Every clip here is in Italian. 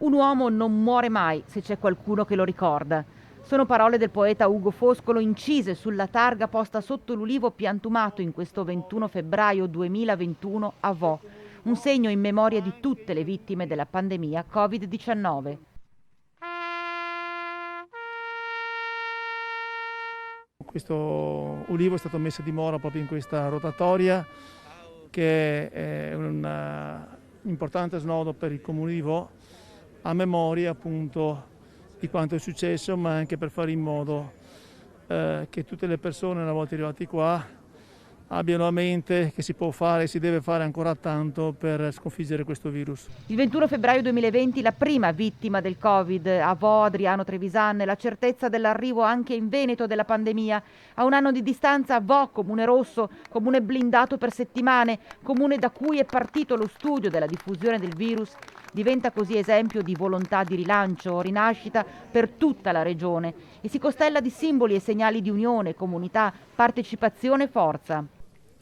Un uomo non muore mai se c'è qualcuno che lo ricorda. Sono parole del poeta Ugo Foscolo incise sulla targa posta sotto l'ulivo piantumato in questo 21 febbraio 2021 a Vo, un segno in memoria di tutte le vittime della pandemia Covid-19. Questo ulivo è stato messo a dimora proprio in questa rotatoria, che è un importante snodo per il comune di Vo, a memoria appunto di quanto è successo, ma anche per fare in modo che tutte le persone, una volta arrivati qua, abbiano a mente che si può fare e si deve fare ancora tanto per sconfiggere questo virus. Il 21 febbraio 2020 la prima vittima del Covid a Vo, Adriano Trevisan, la certezza dell'arrivo anche in Veneto della pandemia. A un anno di distanza Vo, comune rosso, comune blindato per settimane, comune da cui è partito lo studio della diffusione del virus, diventa così esempio di volontà di rilancio, rinascita per tutta la regione e si costella di simboli e segnali di unione, comunità, partecipazione e forza.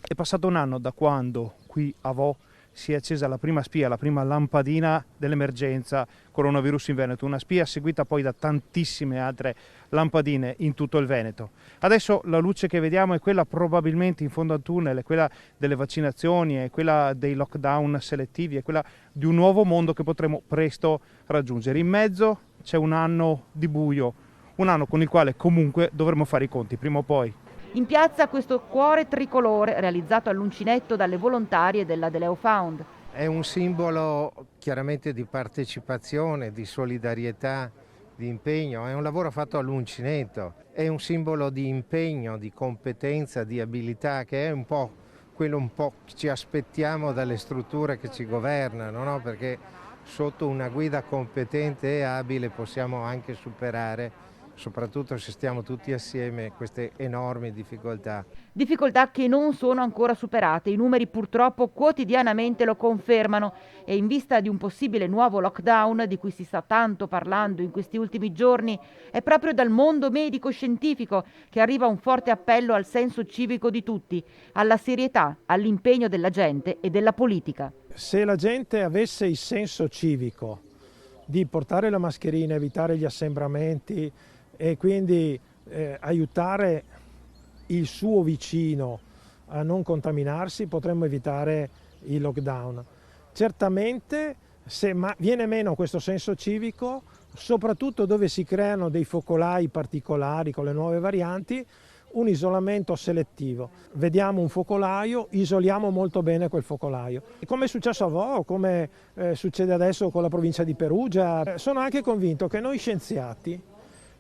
È passato un anno da quando qui a Vo si è accesa la prima spia, la prima lampadina dell'emergenza coronavirus in Veneto, una spia seguita poi da tantissime altre lampadine in tutto il Veneto. Adesso la luce che vediamo è quella probabilmente in fondo al tunnel, è quella delle vaccinazioni, è quella dei lockdown selettivi, è quella di un nuovo mondo che potremo presto raggiungere. In mezzo c'è un anno di buio, un anno con il quale comunque dovremo fare i conti prima o poi. In piazza questo cuore tricolore realizzato all'uncinetto dalle volontarie della De Leo Found. È un simbolo chiaramente di partecipazione, di solidarietà, di impegno, è un lavoro fatto all'uncinetto, è un simbolo di impegno, di competenza, di abilità, che è un po' quello che ci aspettiamo dalle strutture che ci governano, no? Perché sotto una guida competente e abile possiamo anche superare, soprattutto se stiamo tutti assieme, queste enormi difficoltà. Difficoltà che non sono ancora superate, i numeri purtroppo quotidianamente lo confermano e in vista di un possibile nuovo lockdown di cui si sta tanto parlando in questi ultimi giorni, è proprio dal mondo medico-scientifico che arriva un forte appello al senso civico di tutti, alla serietà, all'impegno della gente e della politica. Se la gente avesse il senso civico di portare la mascherina, evitare gli assembramenti, e quindi aiutare il suo vicino a non contaminarsi, potremmo evitare il lockdown. Certamente se viene meno questo senso civico, soprattutto dove si creano dei focolai particolari con le nuove varianti, un isolamento selettivo. Vediamo un focolaio, isoliamo molto bene quel focolaio. Come è successo a Vo, come succede adesso con la provincia di Perugia. Sono anche convinto che noi scienziati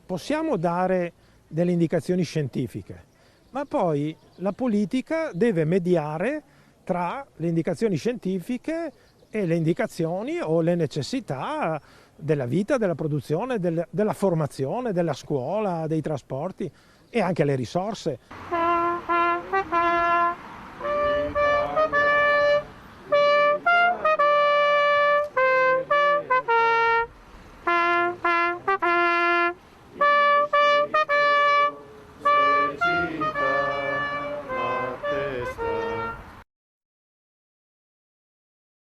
possiamo dare delle indicazioni scientifiche, ma poi la politica deve mediare tra le indicazioni scientifiche e le indicazioni o le necessità della vita, della produzione, della formazione, della scuola, dei trasporti e anche le risorse.